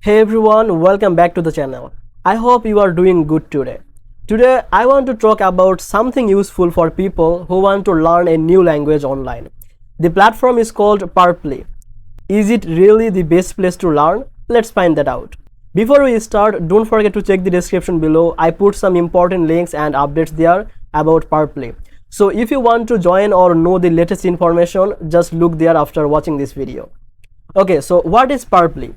Hey everyone, welcome back to the channel. I hope you are doing good today. Today I want to talk about something useful for people who want to learn a new language online. The platform is called Purpley. Is it really the best place to learn? Let's find that out. Before we start, don't forget to check the description below. I put some important links and updates there about Purpley. So if you want to join or know the latest information, just look there after watching this video. Okay, so what is Purpley?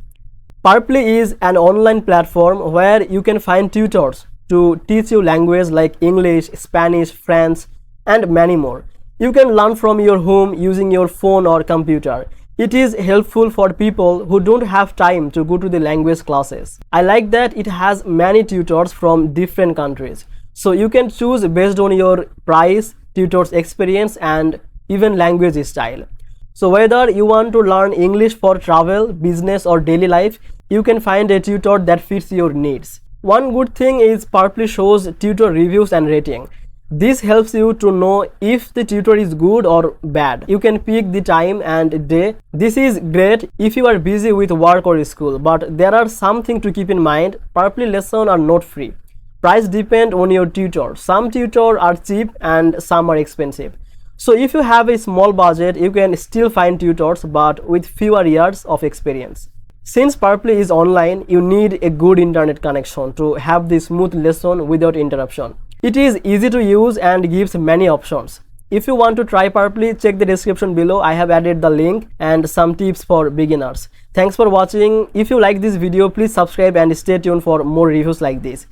Purpley is an online platform where you can find tutors to teach you language like English, Spanish, French, and many more. You can learn from your home using your phone or computer. It is helpful for people who don't have time to go to the language classes. I like that it has many tutors from different countries. So you can choose based on your price, tutor's experience, and even language style. So whether you want to learn English for travel, business, or daily life, you can find a tutor that fits your needs. One good thing is Purpley shows tutor reviews and rating. This helps you to know if the tutor is good or bad. You can pick the time and day. This is great if you are busy with work or school, but there are something to keep in mind. Purpley lessons are not free. Price depend on your tutor. Some tutors are cheap and some are expensive. So if you have a small budget, you can still find tutors but with fewer years of experience. Since Purpley is online, you need a good internet connection to have the smooth lesson without interruption. It is easy to use and gives many options. If you want to try Purpley, check the description below. I have added the link and some tips for beginners. Thanks for watching. If you like this video, please subscribe and stay tuned for more reviews like this.